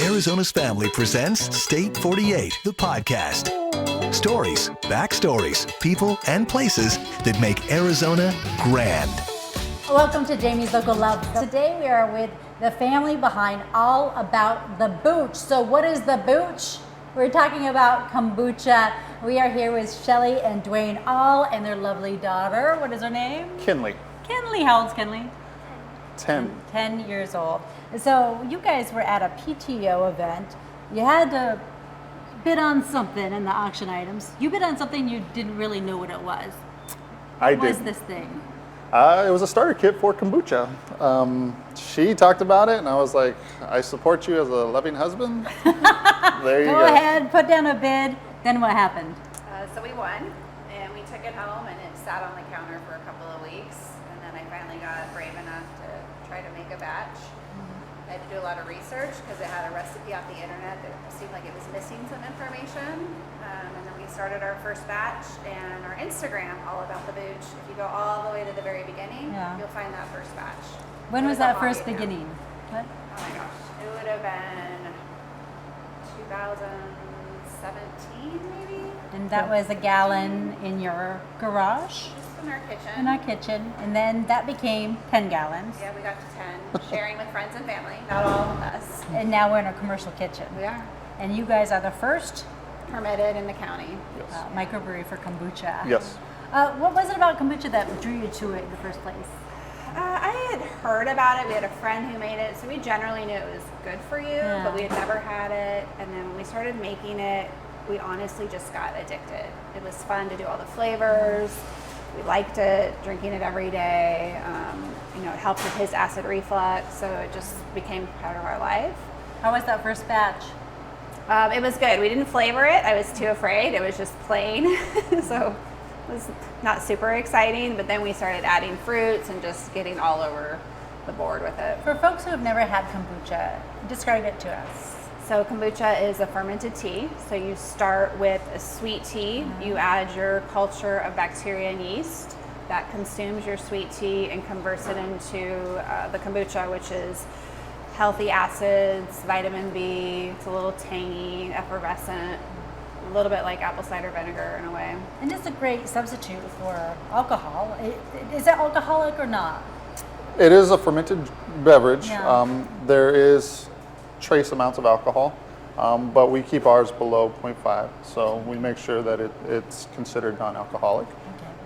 Arizona's Family presents State 48, the podcast. Stories, backstories, people, and places that make Arizona grand. Welcome to Jamie's Local Love. Today we are with the family behind All About the Booch. So what is the Booch? We're talking about kombucha. We are here with Shelley and Duane Aul and their lovely daughter. What is her name? Kinley. Kinley. How old's Kinley? 10. 10 years old. So you guys were at a PTO event. You had to bid on something in the auction items. You bid on something you didn't really know what it was. What was this thing? It was a starter kit for kombucha. She talked about it, and I was like, I support you as a loving husband. There you go. Go ahead, put down a bid. Then what happened? So we won, and we took it home, and it sat on the counter for a couple of weeks. And then I finally got brave enough to try to make a batch. I had to do a lot of research because it had a recipe off the internet that seemed like it was missing some information. And then we started our first batch, and our Instagram, All About the Booch. If you go all the way to the very beginning, you'll find that first batch. When was that first beginning? What? Oh my gosh, it would have been 2017 maybe? And that was a gallon in your garage? Just in our kitchen. In our kitchen. And then that became 10 gallons. Yeah, we got to 10, sharing with friends and family, not all of us. And now we're in a commercial kitchen. We are. And you guys are the first Permitted in the county. Yes. microbrewery for kombucha. Yes. What was it about kombucha that drew you to it in the first place? I had heard about it. We had a friend who made it, so we generally knew it was good for you, but we had never had it. And then when we started making it, we honestly just got addicted. It was fun to do all the flavors. We liked it, drinking it every day. It helped with his acid reflux, so it just became part of our life. How was that first batch? It was good. We didn't flavor it. I was too afraid. It was just plain, so it was not super exciting. But then we started adding fruits and just getting all over the board with it. For folks who have never had kombucha, describe it to us. So kombucha is a fermented tea. So you start with a sweet tea. You add your culture of bacteria and yeast that consumes your sweet tea and converts it into the kombucha, which is healthy acids, vitamin B. It's a little tangy, effervescent, a little bit like apple cider vinegar in a way. And it's a great substitute for alcohol. Is it alcoholic or not? It is a fermented beverage. Yeah. There is trace amounts of alcohol, but we keep ours below 0.5, so we make sure that it's considered non-alcoholic.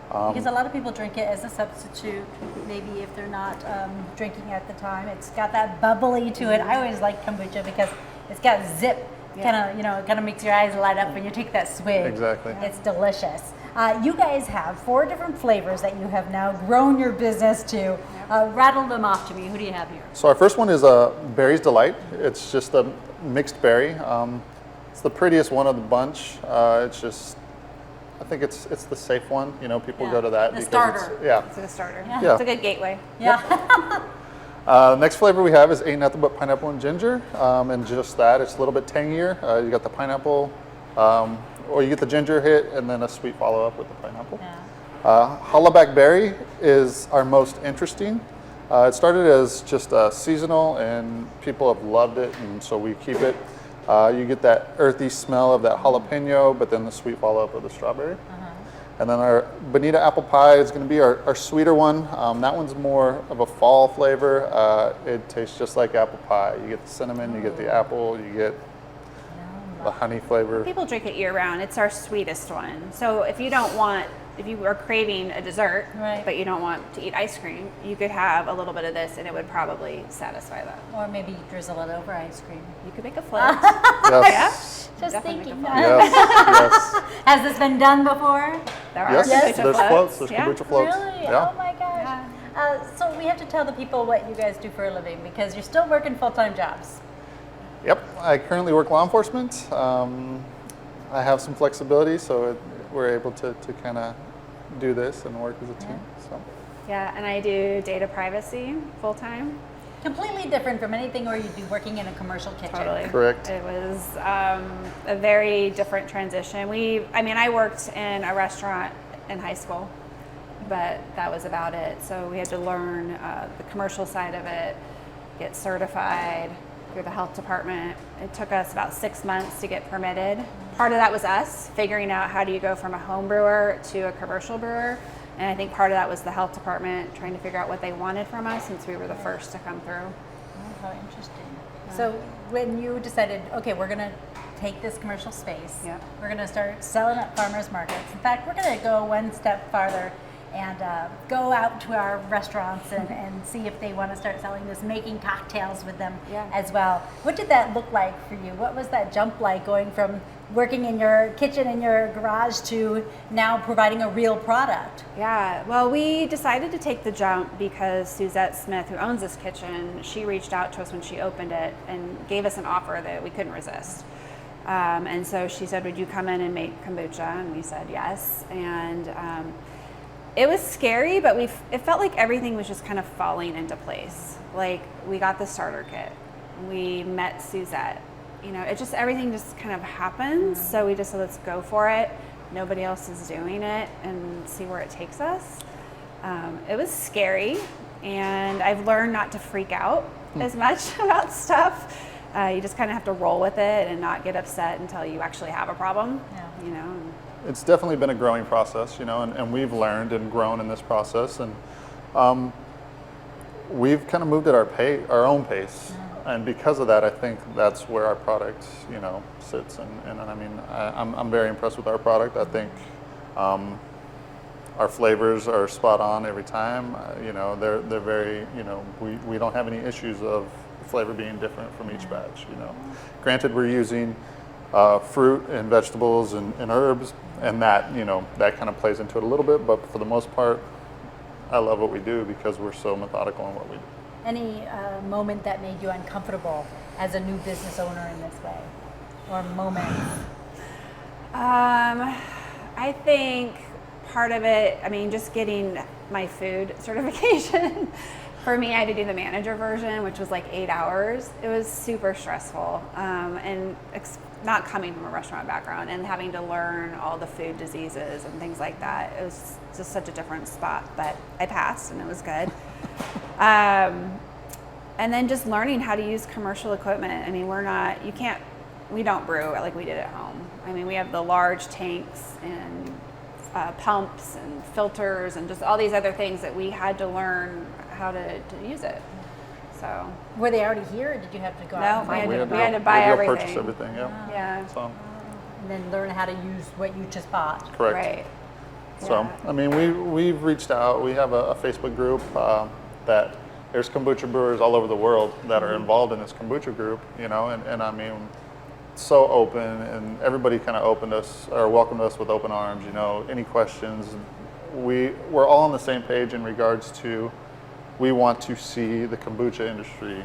Because a lot of people drink it as a substitute, maybe if they're not drinking at the time. It's got that bubbly to it. I always like kombucha because it's got zip. It kind of makes your eyes light up when you take that swig. Exactly. It's delicious. You guys have 4 different flavors that you have now grown your business to. Rattle them off to me. Who do you have here? So our first one is a Berry's Delight. It's just a mixed berry. It's the prettiest one of the bunch. I think it's the safe one. People go to that the because starter. It's a starter. Yeah. It's a good gateway. Yeah. Next flavor we have is Ain't Nothing But Pineapple and Ginger, and just that, it's a little bit tangier. You got the pineapple, or you get the ginger hit, and then a sweet follow-up with the pineapple. Hollaback Berry is our most interesting. It started as just seasonal, and people have loved it, and so we keep it. You get that earthy smell of that jalapeno, but then the sweet follow-up of the strawberry. And then our Bonita Apple Pie is going to be our sweeter one. That one's more of a fall flavor. It tastes just like apple pie. You get the cinnamon, you get the apple, you get the honey flavor. People drink it year-round. It's our sweetest one. So if you are craving a dessert, but you don't want to eat ice cream, you could have a little bit of this and it would probably satisfy that. Or maybe drizzle it over ice cream. You could make a float. Yes. Just Definitely thinking. make a Yes. Yes. Has this been done before? There Yes. are There's kombucha floats. There's Yeah. kombucha floats. Really? Yeah. Oh my gosh. So we have to tell the people what you guys do for a living because you're still working full-time jobs. Yep. I currently work law enforcement. I have some flexibility, so we're able to kind of do this and work as a team. So. Yeah, and I do data privacy full-time. Completely different from anything where you'd be working in a commercial kitchen. Totally. Correct. It was a very different transition. I worked in a restaurant in high school, but that was about it. So we had to learn the commercial side of it, get certified, through the health department. It took us about 6 months to get permitted. Part of that was us figuring out how do you go from a home brewer to a commercial brewer. And I think part of that was the health department trying to figure out what they wanted from us since we were the first to come through. Oh, how interesting. So when you decided, okay, we're going to take this commercial space, Yep. we're going to start selling at farmers markets. In fact, we're going to go one step farther and go out to our restaurants and see if they want to start selling this, making cocktails with them as well. What did that look like for you? What was that jump like, going from working in your kitchen in your garage to now providing a real product? Yeah, well, we decided to take the jump because Suzette Smith, who owns this kitchen, she reached out to us when she opened it and gave us an offer that we couldn't resist. And so she said, would you come in and make kombucha? And we said yes. And it was scary, but it felt like everything was just kind of falling into place. Like, we got the starter kit, we met Suzette, you know, everything just kind of happens. So we just said, let's go for it. Nobody else is doing it and see where it takes us. It was scary, and I've learned not to freak out as much about stuff. You just kind of have to roll with it and not get upset until you actually have a problem, you know. It's definitely been a growing process, you know, and we've learned and grown in this process, and we've kind of moved at our own pace, and because of that, I think that's where our product, you know, sits. And I mean, I'm very impressed with our product. I think our flavors are spot on every time. You know, they're very, you know, we don't have any issues of flavor being different from each batch. You know, granted, we're using fruit and vegetables and herbs, and that, you know, that kind of plays into it a little bit, but for the most part, I love what we do because we're so methodical in what we do. Any moment that made you uncomfortable as a new business owner in this way, or moments? I think part of it, I mean, just getting my food certification. For me, I had to do the manager version, which was like 8 hours. It was super stressful, and not coming from a restaurant background and having to learn all the food diseases and things like that. It was just such a different spot, but I passed and it was good. And then just learning how to use commercial equipment. I mean, we don't brew like we did at home. I mean, we have the large tanks and pumps and filters and just all these other things that we had to learn how to use it. So Were they already here, or did you have to go out and find them? we had to buy everything. Purchase everything, yeah. Yeah. So, And then learn how to use what you just bought. correct. Right. So, Yeah. I mean, we've reached out. We have a Facebook group that there's kombucha brewers all over the world that are involved in this kombucha group, you know, and I mean, so open, and everybody kind of welcomed us with open arms, you know. Any questions? We're all on the same page in regards to, we want to see the kombucha industry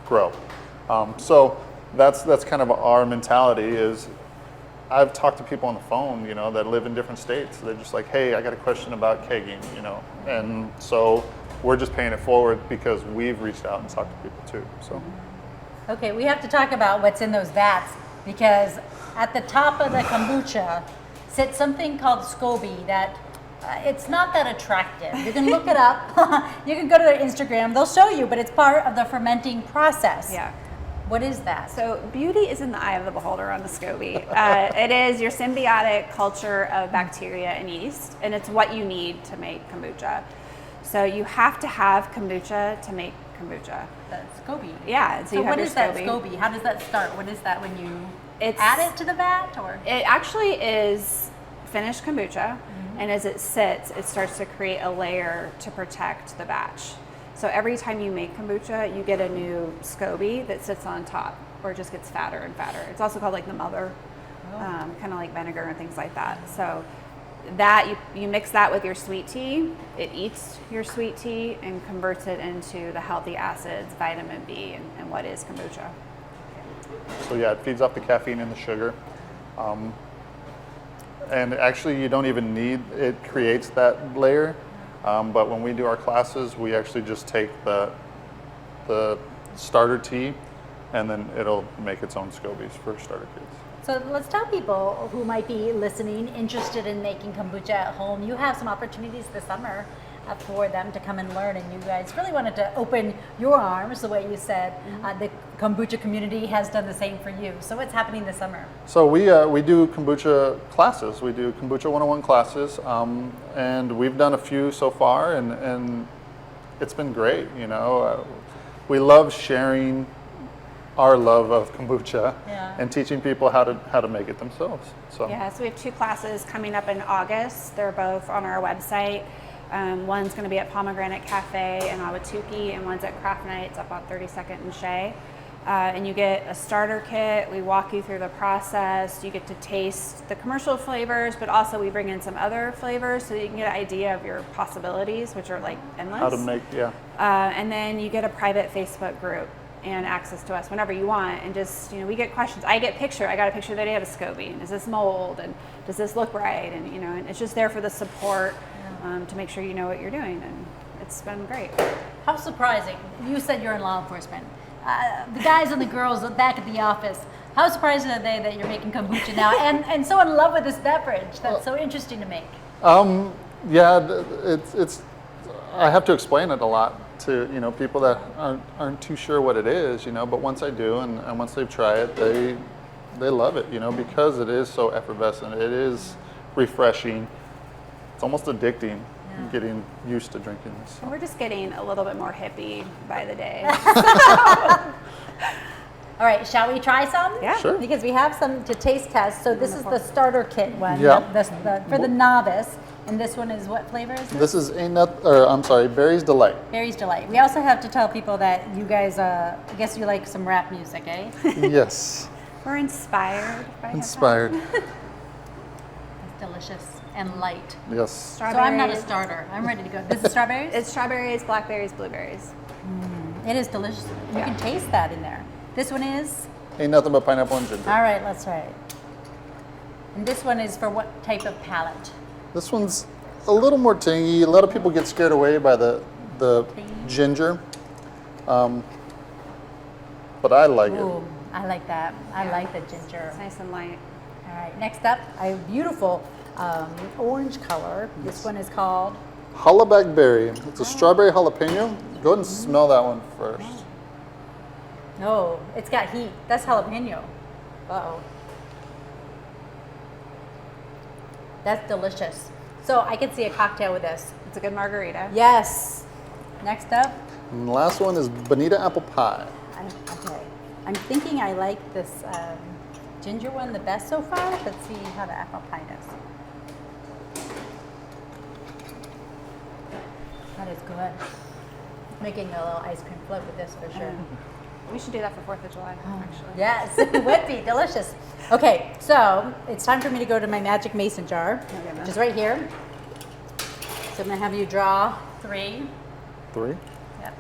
grow. So that's kind of our mentality. Is I've talked to people on the phone, you know, that live in different states. They're just like, hey, I got a question about kegging, you know, and so we're just paying it forward because we've reached out and talked to people too. So. Okay, we have to talk about what's in those vats, because at the top of the kombucha sits something called SCOBY that it's not that attractive. You can look it up. You can go to their Instagram. They'll show you, but it's part of the fermenting process. Yeah. What is that? So beauty is in the eye of the beholder on the SCOBY. It is your symbiotic culture of bacteria and yeast, and it's what you need to make kombucha. So you have to have kombucha to make kombucha. That's SCOBY. Yeah. So you have what your is that SCOBY. SCOBY? How does that start? What is that when you It's- add it to the vat, or? It actually is finished kombucha, and as it sits, it starts to create a layer to protect the batch. So every time you make kombucha, you get a new SCOBY that sits on top, or it just gets fatter and fatter. It's also called like the mother, kind of like vinegar and things like that. So that you mix that with your sweet tea, it eats your sweet tea and converts it into the healthy acids, vitamin B, and what is kombucha. So yeah, it feeds off the caffeine and the sugar. And actually you don't even need, it creates that layer. But when we do our classes, we actually just take the starter tea, and then it'll make its own SCOBYs for starter kits. So let's tell people who might be listening, interested in making kombucha at home. You have some opportunities this summer for them to come and learn, and you guys really wanted to open your arms, the way you said. The kombucha community has done the same for you. So what's happening this summer? So we do kombucha classes. We do kombucha 101 classes, and we've done a few so far, and it's been great. You know, we love sharing our love of kombucha and teaching people how to make it themselves. So Yeah, so we have 2 classes coming up in August. They're both on our website. One's going to be at Pomegranate Cafe in Awatuki, and one's at Craft Nights up on 32nd and Shea. And you get a starter kit. We walk you through the process. You get to taste the commercial flavors, but also we bring in some other flavors so that you can get an idea of your possibilities, which are like endless. how to make And then you get a private Facebook group and access to us whenever you want. And just, you know, we get questions. I got a picture the day of a SCOBY. And is this mold? And does this look right? And, you know, and it's just there for the support to make sure you know what you're doing. And it's been great. How surprising. You said you're in law enforcement. The guys and the girls back at the office, how surprised are they that you're making kombucha now and so in love with this beverage? That's so interesting to make. Yeah, it's. I have to explain it a lot to people that aren't too sure what it is, But once I do, and once they've tried it, they love it, because it is so effervescent. It is refreshing. It's almost addicting. Getting used to drinking this. And we're just getting a little bit more hippie by the day. All right, shall we try some? Yeah. Sure. Because we have some to taste test. So this is the starter kit one. Yeah. For the novice. And this one is what flavor is this? This is Berry's Delight. Berry's Delight. We also have to tell people that you guys, I guess you like some rap music, eh? Yes. We're inspired by Inspired. It's delicious and light. Yes. So I'm not a starter. I'm ready to go. This is strawberries? It's strawberries, blackberries, blueberries. It is delicious. You can taste that in there. This one is? Ain't nothing but pineapple and ginger. All right, let's try it. And this one is for what type of palate? This one's a little more tangy. A lot of people get scared away by the ginger, but I like it. Ooh, I like that. I like the ginger. It's nice and light. All right, next up, a beautiful orange color. This one is called? Hollaback Berry. It's a strawberry jalapeno. Go ahead and smell that one first. No, it's got heat. That's jalapeno. Uh-oh. That's delicious. So I could see a cocktail with this. It's a good margarita. Yes. Next up. And the last one is Bonita Apple Pie. Okay. I'm thinking I like this ginger one the best so far. Let's see how the apple pie does. That is good. Making a little ice cream float with this for sure. We should do that for 4th of July, actually. Yes, it would be delicious. Okay, so it's time for me to go to my magic mason jar, which is right here. So I'm gonna have you draw 3. 3? Yep.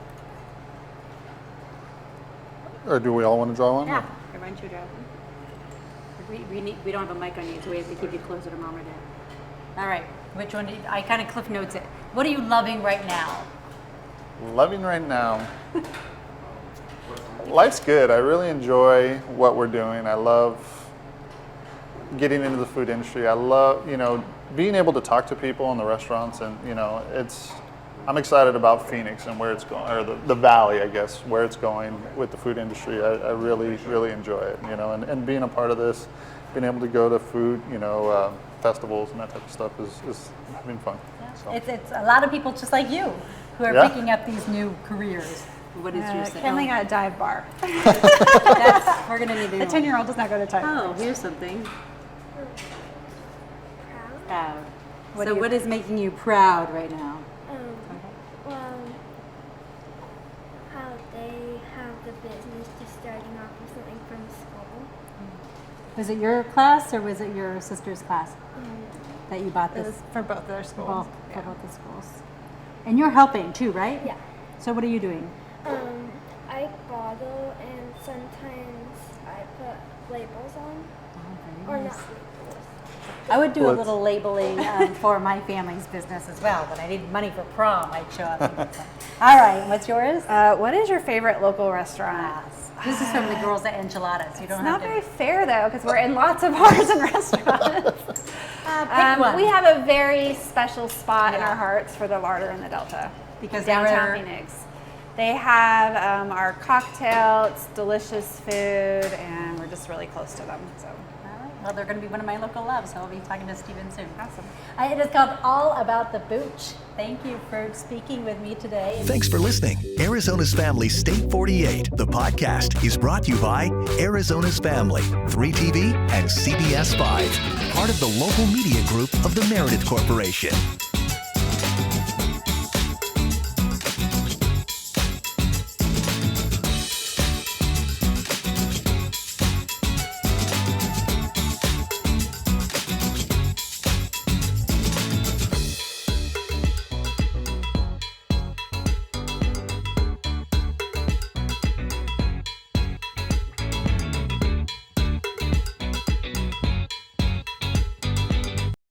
Or do we all want to draw one? Yeah. Everyone should draw. We don't have a mic on you, so we have to keep you closer to Mama Dad. All right. Which one? I kind of cliff notes it. What are you loving right now? Loving right now. Life's good. I really enjoy what we're doing. I love getting into the food industry. I love, being able to talk to people in the restaurants, and I'm excited about Phoenix and where it's going, or the valley, I guess, where it's going with the food industry. I really, really enjoy it, and being a part of this, being able to go to food, festivals and that type of stuff is having fun. Yeah. So. It's a lot of people just like you who are picking up these new careers. What is yours? Kenley got a dive bar. We're gonna need The 10-year-old does not go to dive Oh, bars. here's something. Proud. What So do you- what is making you proud right now? Well, how they have the business just starting off with something from school. Was it your class or was it your sister's class that you bought It this? was for both of their For schools. both the schools. And you're helping too, right? Yeah. So what are you doing? I bottle and sometimes I put labels on. Or not labels. I would do a Well, little labeling for my family's business as well. When I needed money for prom, I'd show up. All right, what's yours? What is your favorite local restaurant? This is from the girls at Enchiladas. You don't It's have not to very fair though, because we're in lots of bars and restaurants. pick one. We have a very special spot in our hearts for the Larder in the Delta, because downtown they were Phoenix. They have our cocktail. It's delicious food, and we're just really close to them. So. All right. Well, they're going to be one of my local loves, so I'll be talking to Steven soon. Awesome. It is called All About the Booch. Thank you for speaking with me today. Thanks for listening. Arizona's Family State 48, the podcast, is brought to you by Arizona's Family, 3TV, and CBS 5, part of the local media group of the Meredith Corporation.